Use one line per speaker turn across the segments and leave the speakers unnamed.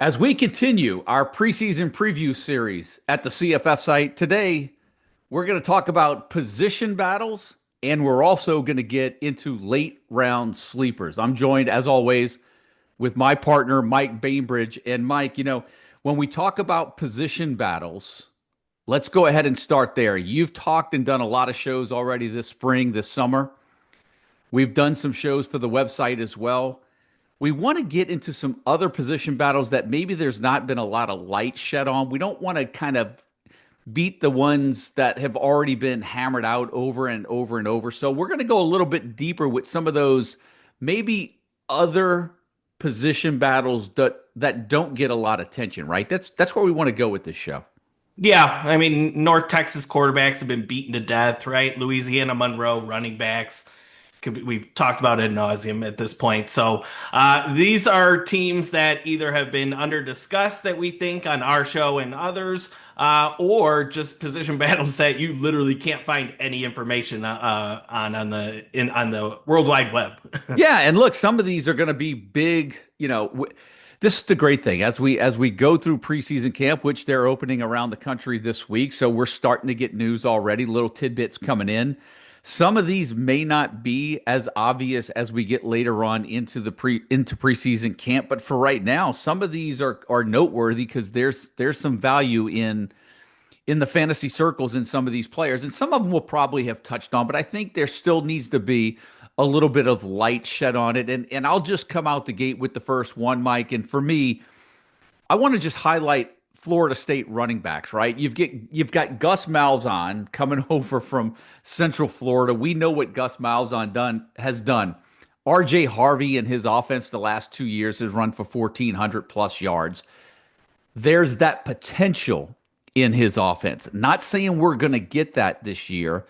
As we continue our preseason preview series at the CFF site, today we're going to talk about position battles and we're also going to get into late round sleepers. I'm joined, as always, with my partner, Mike Bainbridge. And Mike, when we talk about position battles, let's go ahead and start there. You've talked and done a lot of shows already this spring, this summer. We've done some shows for the website as well. We want to get into some other position battles that maybe there's not been a lot of light shed on. We don't want to kind of beat the ones that have already been hammered out over and over and over. So we're going to go a little bit deeper with some of those maybe other position battles that don't get a lot of attention, right? That's where we want to go with this show.
Yeah, I mean, North Texas quarterbacks have been beaten to death, right? Louisiana Monroe running backs. We've talked about it ad nauseum at this point. So these are teams that either have been under discussed that we think on our show and others, or just position battles that you literally can't find any information on the World Wide Web.
Yeah, and look, some of these are going to be big. This is the great thing as we go through preseason camp, which they're opening around the country this week. So we're starting to get news already, little tidbits coming in. Some of these may not be as obvious as we get later on into preseason camp, but for right now, some of these are noteworthy because there's some value in the fantasy circles in some of these players, and some of them will probably have touched on, but I think there still needs to be a little bit of light shed on it. And I'll just come out the gate with the first one, Mike. And for me, I want to just highlight Florida State running backs, right? You've got Gus Malzahn coming over from Central Florida. We know what Gus Malzahn has done. RJ Harvey and his offense the last 2 years has run for 1,400 plus yards. There's that potential in his offense. Not saying we're going to get that this year,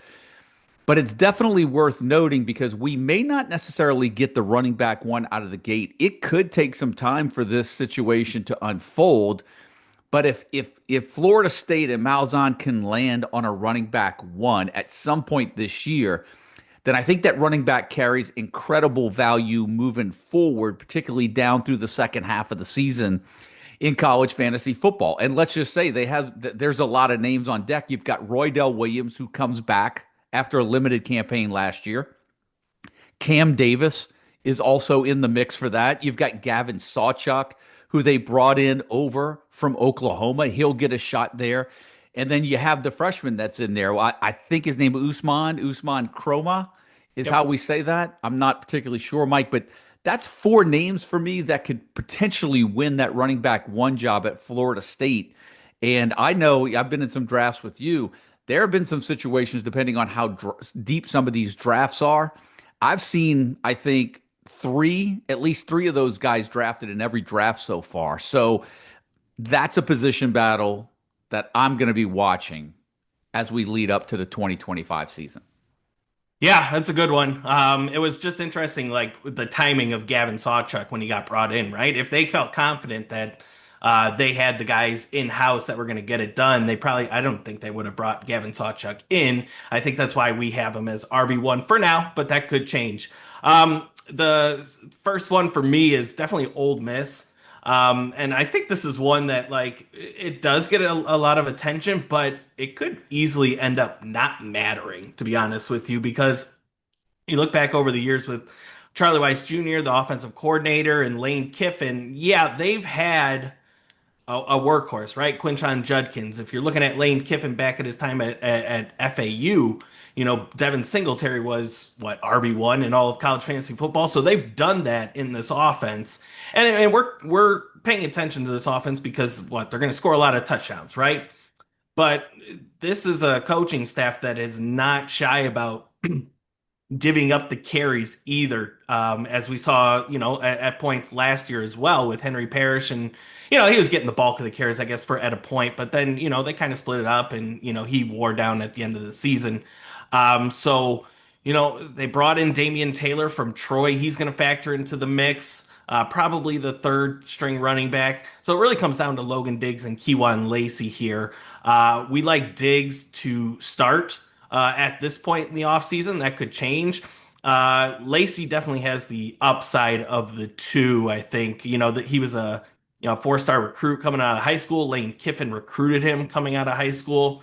but it's definitely worth noting because we may not necessarily get the running back one out of the gate. It could take some time for this situation to unfold. But if Florida State and Malzahn can land on a running back one at some point this year, then I think that running back carries incredible value moving forward, particularly down through the second half of the season in college fantasy football. And let's just say there's a lot of names on deck. You've got Roydell Williams, who comes back after a limited campaign last year. Cam Davis is also in the mix for that. You've got Gavin Sawchuk, who they brought in over from Oklahoma. He'll get a shot there. And then you have the freshman that's in there. I think his name Usman Kroma is how
Yep.
we say that. I'm not particularly sure, Mike, but that's four names for me that could potentially win that running back one job at Florida State. And I know I've been in some drafts with you. There have been some situations, depending on how deep some of these drafts are. I've seen, I think, at least three of those guys drafted in every draft so far. So that's a position battle that I'm going to be watching as we lead up to the 2025 season.
Yeah, that's a good one. It was just interesting, like the timing of Gavin Sawchuk when he got brought in, right? If they felt confident that they had the guys in house that were going to get it done, I don't think they would have brought Gavin Sawchuk in. I think that's why we have him as RB1 for now, but that could change. The first one for me is definitely Ole Miss. And I think this is one that like it does get a lot of attention, but it could easily end up not mattering, to be honest with you, because you look back over the years with Charlie Weiss Jr., the offensive coordinator, and Lane Kiffin. Yeah, they've had a workhorse, right? Quinshon Judkins. If you're looking at Lane Kiffin back at his time at FAU, Devin Singletary was what RB1 in all of college fantasy football. So they've done that in this offense, and we're paying attention to this offense because what they're going to score a lot of touchdowns, right? But this is a coaching staff that is not shy about divvying up the carries either, as we saw, at points last year as well with Henry Parrish. And, he was getting the bulk of the carries, I guess, at a point, but then, they kind of split it up and, he wore down at the end of the season. They brought in Damian Taylor from Troy. He's going to factor into the mix. Probably the third string running back. So it really comes down to Logan Diggs and Keywan Lacey here. We like Diggs to start at this point in the offseason. That could change. Lacey definitely has the upside of the two, I think. That he was a four-star recruit coming out of high school. Lane Kiffin recruited him coming out of high school.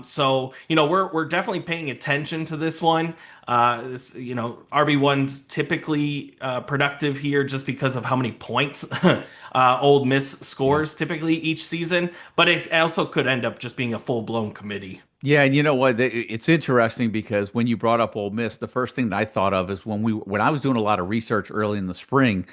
So we're definitely paying attention to this one. RB1's typically productive here just because of how many points Old Miss
Yeah.
scores typically each season, but it also could end up just being a full-blown committee.
Yeah, and you know what? It's interesting because when you brought up Ole Miss, the first thing that I thought of is when I was doing a lot of research early in the spring,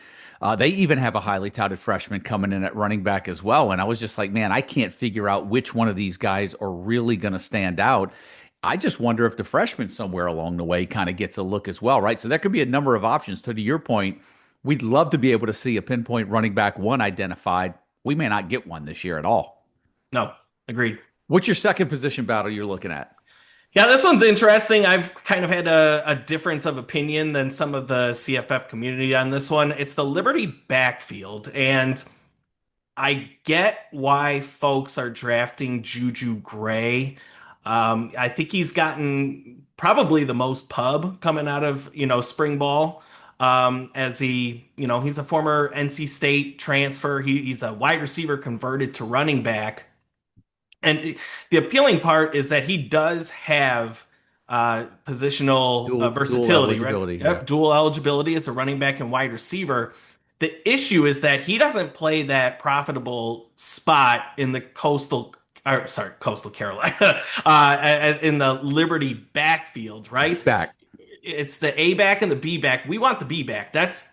they even have a highly touted freshman coming in at running back as well. And I was just like, man, I can't figure out which one of these guys are really going to stand out. I just wonder if the freshman somewhere along the way kind of gets a look as well, right? So there could be a number of options. To your point, we'd love to be able to see a pinpoint running back one identified. We may not get one this year at all.
No, agreed.
What's your second position battle you're looking at?
Yeah, this one's interesting. I've kind of had a difference of opinion than some of the CFF community on this one. It's the Liberty backfield, and I get why folks are drafting Juju Gray. I think he's gotten probably the most pub coming out of, spring ball. As he's a former NC State transfer. He's a wide receiver converted to running back. And the appealing part is that he does have positional
Dual
versatility, right?
eligibility. Yeah.
Yep, dual eligibility as a running back and wide receiver. The issue is that he doesn't play that profitable spot in the coastal Carolina, in the Liberty backfield, right?
Back.
It's the A back and the B back. We want the B back. That's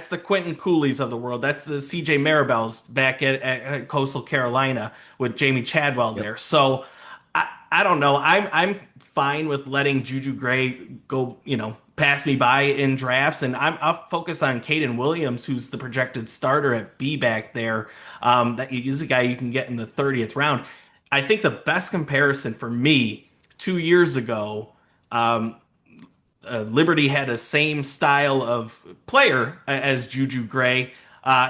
the Quentin Cooley's of the world. That's the CJ Maribel's back at Coastal Carolina with Jamie Chadwell
Yep.
there. So I don't know. I'm fine with letting Juju Gray go, pass me by in drafts, and I'll focus on Caden Williams, who's the projected starter at B back there. That is a guy you can get in the 30th round. I think the best comparison for me 2 years ago. Liberty had a same style of player as Juju Gray.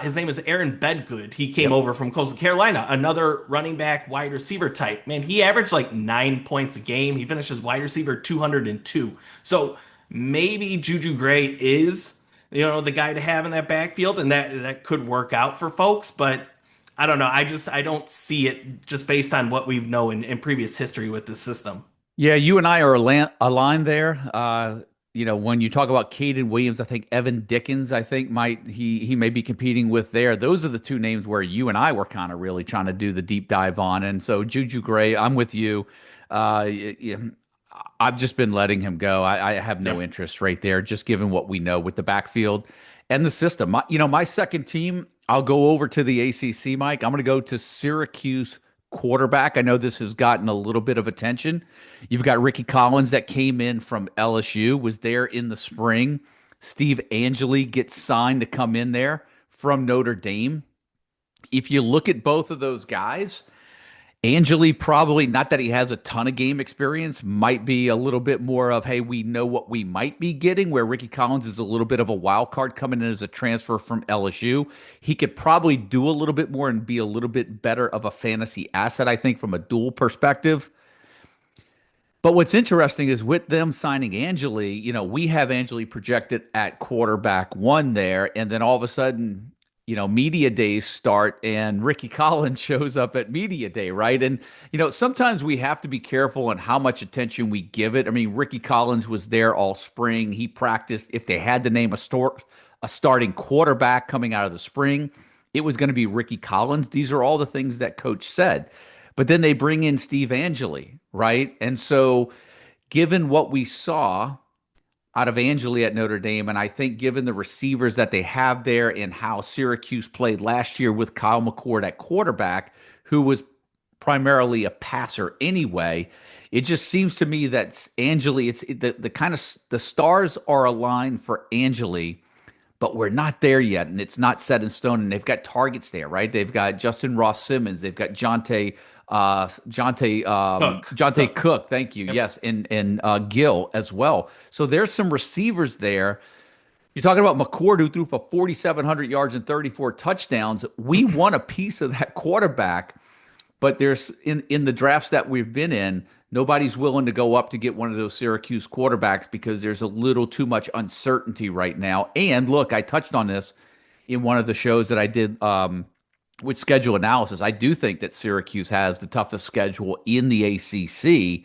His name is Aaron Bedgood. He came
Yep.
over from Coastal Carolina, another running back, wide receiver type. Man, he averaged like 9 points a game. He finished as wide receiver 202. So maybe Juju Gray is, the guy to have in that backfield, and that could work out for folks. But I don't know. I don't see it just based on what we know in previous history with this system.
Yeah, you and I are aligned there. When you talk about Caden Williams, I think Evan Dickens, I think he may be competing with there. Those are the two names where you and I were kind of really trying to do the deep dive on. And so Juju Gray, I'm with you. Yeah, I've just been letting him go. I have no
Yep.
interest right there, just given what we know with the backfield and the system. My second team, I'll go over to the ACC, Mike. I'm going to go to Syracuse quarterback. I know this has gotten a little bit of attention. You've got Ricky Collins that came in from LSU, was there in the spring. Steve Angeli gets signed to come in there from Notre Dame. If you look at both of those guys, Angeli probably, not that he has a ton of game experience, might be a little bit more of, hey, we know what we might be getting, where Ricky Collins is a little bit of a wild card coming in as a transfer from LSU. He could probably do a little bit more and be a little bit better of a fantasy asset, I think, from a dual perspective. But what's interesting is with them signing Angeli, we have Angeli projected at quarterback one there, and then all of a sudden, media days start and Ricky Collins shows up at media day, right? And, sometimes we have to be careful on how much attention we give it. I mean, Ricky Collins was there all spring. He practiced. If they had to name a starting quarterback coming out of the spring, it was going to be Ricky Collins. These are all the things that coach said. But then they bring in Steve Angeli, right? And so, given what we saw out of Angeli at Notre Dame, and I think given the receivers that they have there and how Syracuse played last year with Kyle McCord at quarterback, who was primarily a passer anyway, it just seems to me that Angeli, the kind of the stars are aligned for Angeli, but we're not there yet, and it's not set in stone. And they've got targets there, right? They've got Justin Ross Simmons, they've got Jonte
Cook.
Cook. Thank you.
Yep.
Yes, and Gill as well. So there's some receivers there. You're talking about McCord, who threw for 4,700 yards and 34 touchdowns. We want a piece of that quarterback, but there's in the drafts that we've been in, nobody's willing to go up to get one of those Syracuse quarterbacks because there's a little too much uncertainty right now. And look, I touched on this. in one of the shows that I did with schedule analysis. I do think that Syracuse has the toughest schedule in the ACC.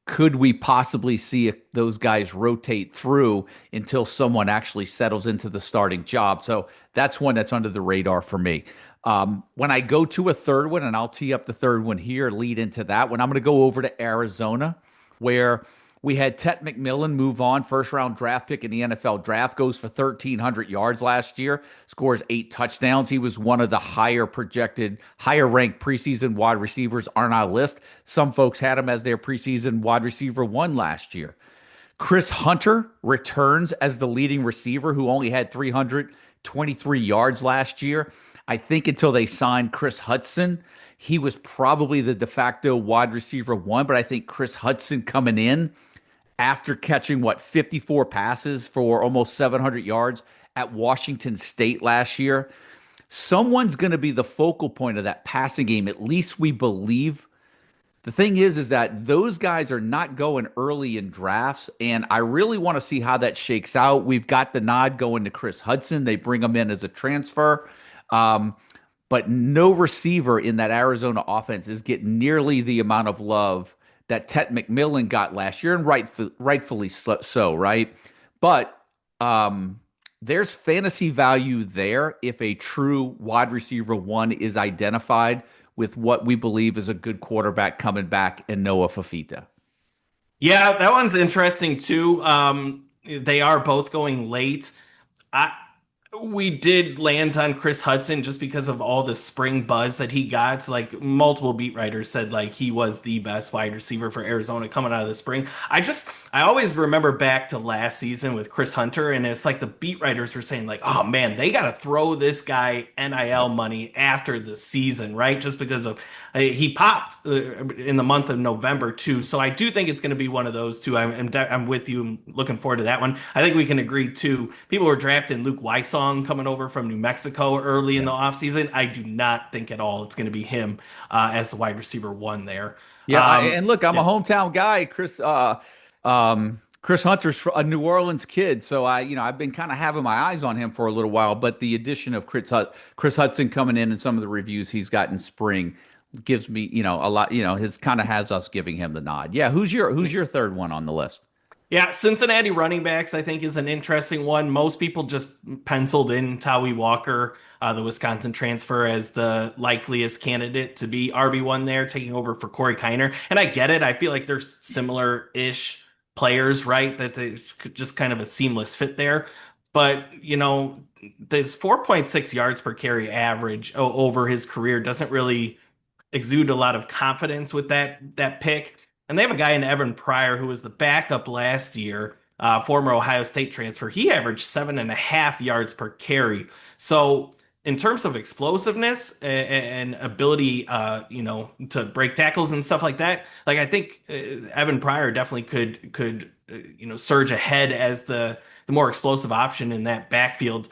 Could we possibly see those guys rotate through until someone actually settles into the starting job? So that's one that's under the radar for me. When I go to a third one, and I'll tee up the third one here, lead into that one, I'm going to go over to Arizona, where we had Tet McMillan move on, first round draft pick in the NFL draft, goes for 1,300 yards last year, scores 8 touchdowns. He was one of the higher projected, higher ranked preseason wide receivers on our list. Some folks had him as their preseason wide receiver one last year. Chris Hunter returns as the leading receiver who only had 323 yards last year. I think until they signed Chris Hudson, he was probably the de facto wide receiver one, but I think Chris Hudson coming in after catching 54 passes for almost 700 yards at Washington State last year. Someone's going to be the focal point of that passing game, at least we believe. The thing is that those guys are not going early in drafts, and I really want to see how that shakes out. We've got the nod going to Chris Hudson. They bring him in as a transfer. Um, but no receiver in that Arizona offense is getting nearly the amount of love that Tet McMillan got last year, and rightfully so, right? But there's fantasy value there if a true wide receiver one is identified with what we believe is a good quarterback coming back in Noah Fafita.
Yeah, that one's interesting too. They are both going late. I We did land on Chris Hudson just because of all the spring buzz that he got. Like multiple beat writers said, like he was the best wide receiver for Arizona coming out of the spring. I always remember back to last season with Chris Hunter, and it's like the beat writers were saying, like, oh man, they got to throw this guy NIL money after the season, right? Just because of he popped in the month of November too. So I do think it's going to be one of those two. I'm with you. I'm looking forward to that one. I think we can agree too. People were drafting Luke Weissong coming over from New Mexico early in
Yeah.
the offseason. I do not think at all it's going to be him as the wide receiver one there.
Yeah, and look, I'm a
Yeah.
hometown guy. Chris Hunter's a New Orleans kid, so I've been kind of having my eyes on him for a little while. But the addition of Chris Hudson coming in and some of the reviews he's got in spring gives me, a lot. His kind of has us giving him the nod. Yeah, who's your third one on the list?
Yeah, Cincinnati running backs, I think, is an interesting one. Most people just penciled in Tawi Walker, the Wisconsin transfer, as the likeliest candidate to be RB1 there, taking over for Corey Kiner. And I get it. I feel like there's similar-ish players, right? That they just kind of a seamless fit there. But, this 4.6 yards per carry average over his career doesn't really exude a lot of confidence with that pick. And they have a guy in Evan Pryor who was the backup last year, former Ohio State transfer. He averaged 7.5 yards per carry. So in terms of explosiveness and ability, to break tackles and stuff like that, like I think Evan Pryor definitely could surge ahead as the more explosive option in that backfield.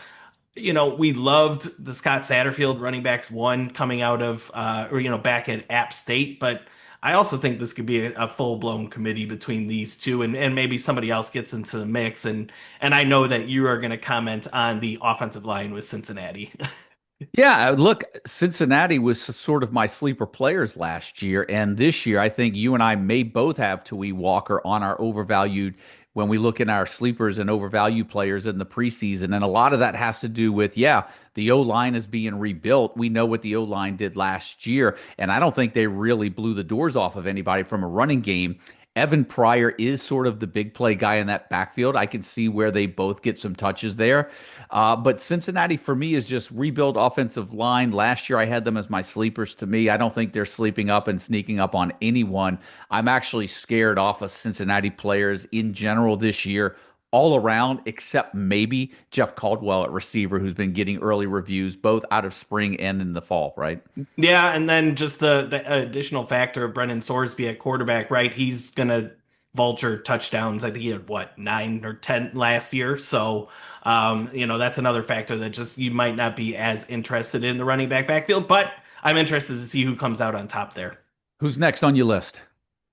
We loved the Scott Satterfield running backs one coming out of, back at App State, but I also think this could be a full-blown committee between these two, and maybe somebody else gets into the mix. And I know that you are going to comment on the offensive line with Cincinnati.
Yeah, look, Cincinnati was sort of my sleeper players last year, and this year I think you and I may both have Tawee Walker on our overvalued when we look in our sleepers and overvalued players in the preseason, and a lot of that has to do with the O line is being rebuilt. We know what the O line did last year, and I don't think they really blew the doors off of anybody from a running game. Evan Pryor is sort of the big play guy in that backfield. I can see where they both get some touches there. But Cincinnati, for me, is just rebuild offensive line. Last year, I had them as my sleepers. To me, I don't think they're sleeping up and sneaking up on anyone. I'm actually scared off of Cincinnati players in general this year, all around, except maybe Jeff Caldwell at receiver, who's been getting early reviews both out of spring and in the fall, right?
Yeah, and then just the additional factor of Brennan Sorsby at quarterback, right? He's gonna vulture touchdowns. I think he had what, 9 or 10 last year. So, that's another factor that just you might not be as interested in the running backfield. But I'm interested to see who comes out on top there.
Who's next on your list?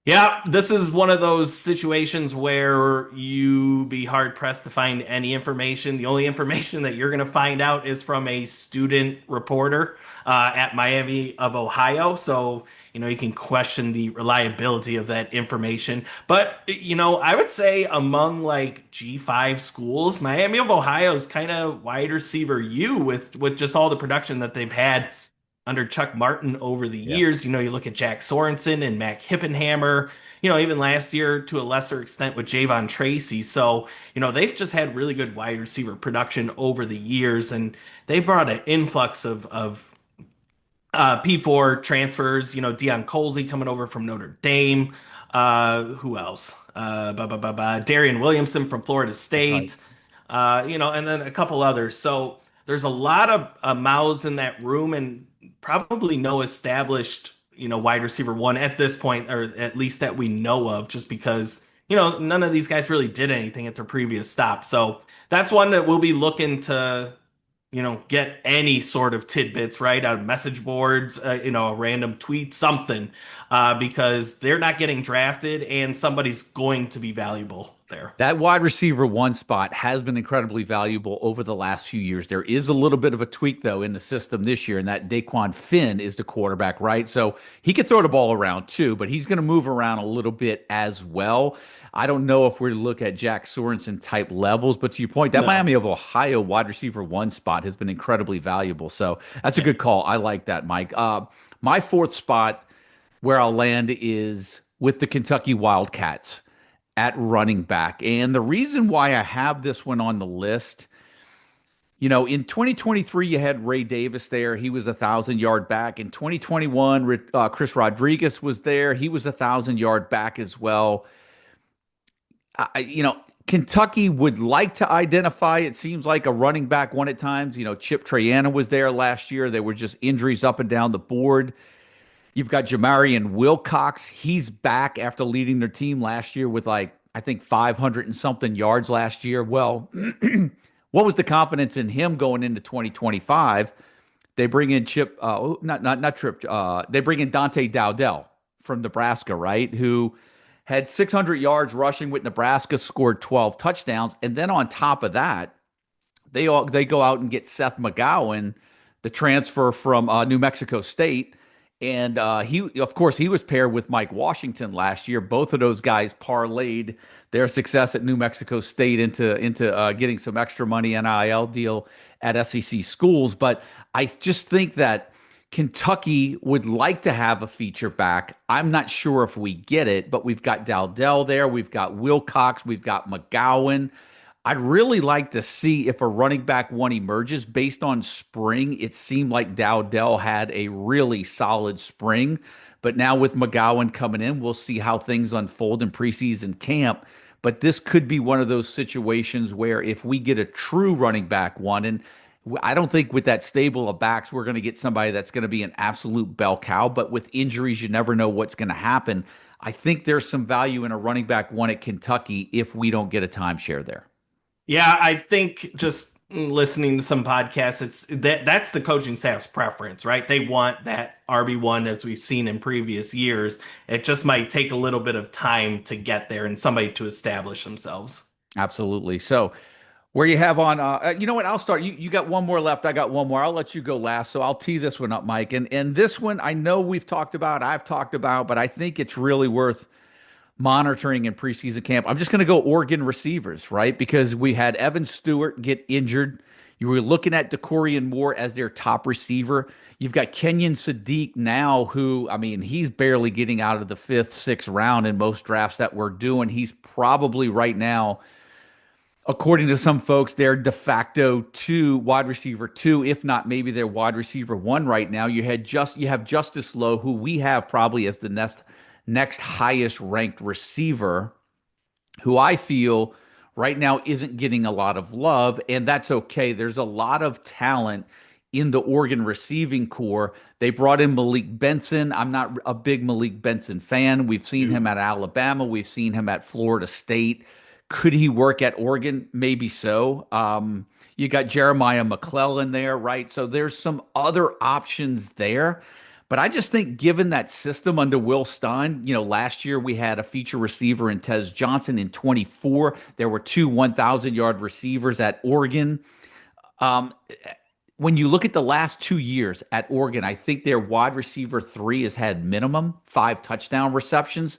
Yeah, this is one of those situations where you be hard pressed to find any information. The only information that you're going to find out is from a student reporter at Miami of Ohio. So, you can question the reliability of that information. But, I would say among like G5 schools, Miami of Ohio is kind of wide receiver U with just all the production that they've had under Chuck Martin over the
Yeah.
years. You look at Jack Sorensen and Mac Hippenhammer, even last year to a lesser extent with Javon Tracy. So, they've just had really good wide receiver production over the years, and they brought an influx of P4 transfers, Deion Colsey coming over from Notre Dame. Who else? Darian Williamson from Florida
That's right.
State. And then a couple others. So there's a lot of mouths in that room, and probably no established, wide receiver one at this point, or at least that we know of, just because, none of these guys really did anything at their previous stop. So that's one that we'll be looking to get any sort of tidbits, right, out of message boards, a random tweet, something, because they're not getting drafted and somebody's going to be valuable there.
That wide receiver one spot has been incredibly valuable over the last few years. There is a little bit of a tweak, though, in the system this year, and that Daquan Finn is the quarterback, right? So he can throw the ball around too, but he's going to move around a little bit as well. I don't know if we look at Jack Sorensen type levels, but to your point, that
No.
Miami of Ohio wide receiver one spot has been incredibly valuable. So that's a
Yeah.
good call. I like that, Mike. My fourth spot where I'll land is with the Kentucky Wildcats at running back. And the reason why I have this one on the list, in 2023, you had Ray Davis there. He was 1,000 yard back. In 2021, Chris Rodriguez was there. He was 1,000 yard back as well. Kentucky would like to identify, it seems like, a running back one at times. Chip Triana was there last year. There were just injuries up and down the board. You've got Jamarian Wilcox. He's back after leading their team last year with like, I think 500 and something yards last year. Well, what was the confidence in him going into 2025? They bring in Chip, not Trip. They bring in Dante Dowdell from Nebraska, right? Who had 600 yards rushing with Nebraska, scored 12 touchdowns, and then on top of that, they go out and get Seth McGowan, the transfer from New Mexico State, and he of course he was paired with Mike Washington last year. Both of those guys parlayed their success at New Mexico State into getting some extra money NIL deal at SEC schools. But I just think that Kentucky would like to have a feature back. I'm not sure if we get it, but we've got Dowdell there, we've got Wilcox, we've got McGowan. I'd really like to see if a running back one emerges based on spring. It seemed like Dowdell had a really solid spring, but now with McGowan coming in, we'll see how things unfold in preseason camp. But this could be one of those situations where if we get a true running back one, and I don't think with that stable of backs, we're going to get somebody that's going to be an absolute bell cow, but with injuries, you never know what's going to happen. I think there's some value in a running back one at Kentucky if we don't get a timeshare there.
Yeah, I think just listening to some podcasts, that's the coaching staff's preference, right? They want that RB1 as we've seen in previous years. It just might take a little bit of time to get there and somebody to establish themselves.
Absolutely. So, where you have on, you know what? I'll start. You got one more left. I got one more. I'll let you go last. So I'll tee this one up, Mike. And this one, I know we've talked about, I've talked about, but I think it's really worth monitoring in preseason camp. I'm just going to go Oregon receivers, right? Because we had Evan Stewart get injured. You were looking at DeCorian Moore as their top receiver. You've got Kenyon Sadiq now, who, I mean, he's barely getting out of the fifth, sixth round in most drafts that we're doing. He's probably right now, according to some folks, they're de facto two wide receiver two, if not maybe they're wide receiver one right now. You have Justice Lowe, who we have probably as the next highest ranked receiver, who I feel right now isn't getting a lot of love, and that's okay. There's a lot of talent in the Oregon receiving core. They brought in Malik Benson. I'm not a big Malik Benson fan. We've seen him at Alabama. We've seen him at Florida State. Could he work at Oregon? Maybe so. You got Jeremiah McClellan there, right? So there's some other options there. But I just think given that system under Will Stein, last year we had a feature receiver in Tez Johnson in 24. There were two 1,000-yard receivers at Oregon. Um, when you look at the last 2 years at Oregon, I think their wide receiver three has had minimum 5 touchdown receptions.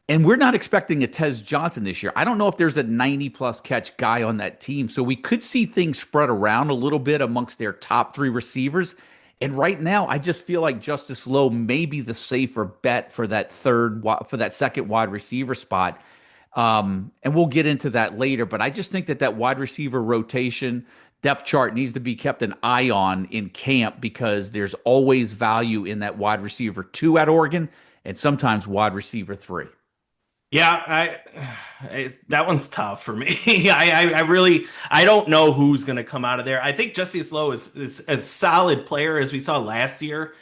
And we're not expecting a Tez Johnson this year. I don't know if there's a 90 plus catch guy on that team. So we could see things spread around a little bit amongst their top three receivers. And right now, I just feel like Justice Lowe may be the safer bet for that second wide receiver spot. And we'll get into that later. But I just think that wide receiver rotation depth chart needs to be kept an eye on in camp because there's always value in that wide receiver two at Oregon and sometimes wide receiver three.
Yeah, that one's tough for me. I really I don't know who's going to come out of there. I think Justice Lowe is a solid player as we saw last year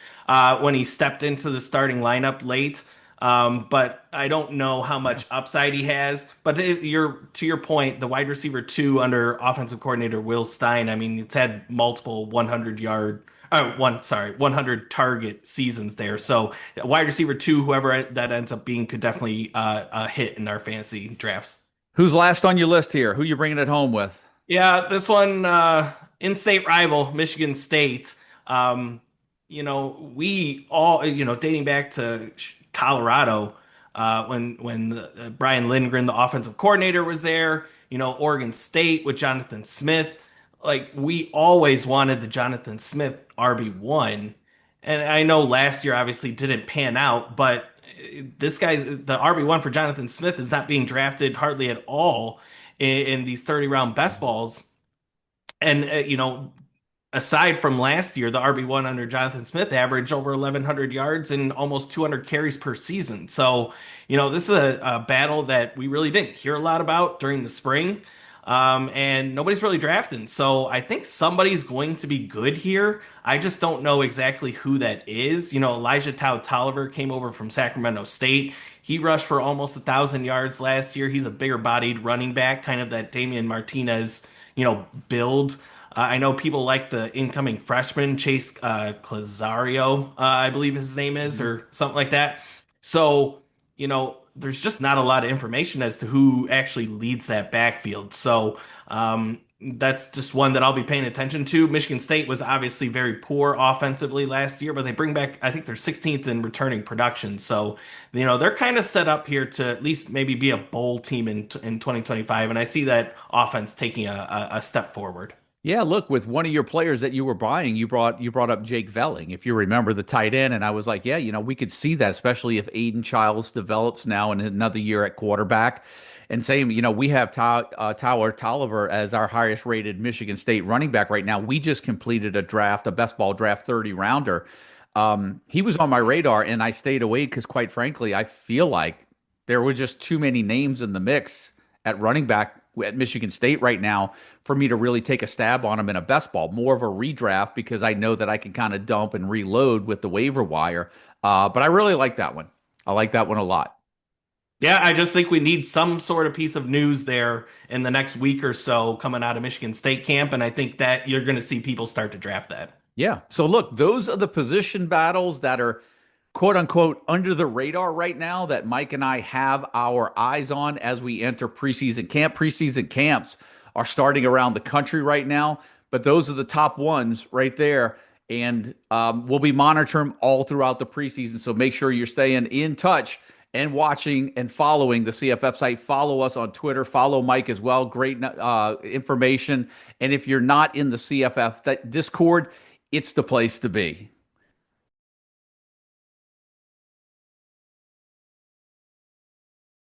when he stepped into the starting lineup late. But I don't know how much upside he has. But to your point, the wide receiver two under offensive coordinator Will Stein. I mean, it's had multiple 100 target seasons there. So wide receiver two, whoever that ends up being, could definitely hit in our fantasy drafts.
Who's last on your list here? Who you bringing it home with?
Yeah, this one, in-state rival, Michigan State. We all, dating back to Colorado, when Brian Lindgren, the offensive coordinator, was there. Oregon State with Jonathan Smith. Like we always wanted the Jonathan Smith RB1, and I know last year obviously didn't pan out, but this guy, the RB1 for Jonathan Smith, is not being drafted hardly at all in these 30-round best balls. And aside from last year, the RB1 under Jonathan Smith averaged over 1,100 yards and almost 200 carries per season. So, this is a battle that we really didn't hear a lot about during the spring. And nobody's really drafting. So I think somebody's going to be good here. I just don't know exactly who that is. Elijah Tolliver came over from Sacramento State. He rushed for almost 1,000 yards last year. He's a bigger bodied running back, kind of that Damian Martinez, build. I know people like the incoming freshman, Chase Clazario, I believe his name is, or something like that. So, there's just not a lot of information as to who actually leads that backfield. So that's just one that I'll be paying attention to. Michigan State was obviously very poor offensively last year, but they bring back, I think they're 16th in returning production. So, they're kind of set up here to at least maybe be a bowl team in 2025. And I see that offense taking a step forward.
Yeah, look, with one of your players that you were buying, you brought up Jake Velling, if you remember the tight end, and I was like, yeah, we could see that, especially if Aiden Childs develops now in another year at quarterback. And same, we have Tyler Tolliver as our highest rated Michigan State running back right now. We just completed a best ball draft 30 rounder. He was on my radar, and I stayed away because, quite frankly, I feel like there were just too many names in the mix at running back at Michigan State right now for me to really take a stab on him in a best ball. More of a redraft because I know that I can kind of dump and reload with the waiver wire. But I really like that one. I like that one a lot.
Yeah, I just think we need some sort of piece of news there in the next week or so coming out of Michigan State camp. And I think that you're going to see people start to draft that.
Yeah. So look, those are the position battles that are quote unquote under the radar right now that Mike and I have our eyes on as we enter preseason camp. Preseason camps are starting around the country right now, but those are the top ones right there. And we'll be monitoring them all throughout the preseason. So make sure you're staying in touch and watching and following the CFF site. Follow us on Twitter. Follow Mike as well. Great information. And if you're not in the CFF Discord, it's the place to be.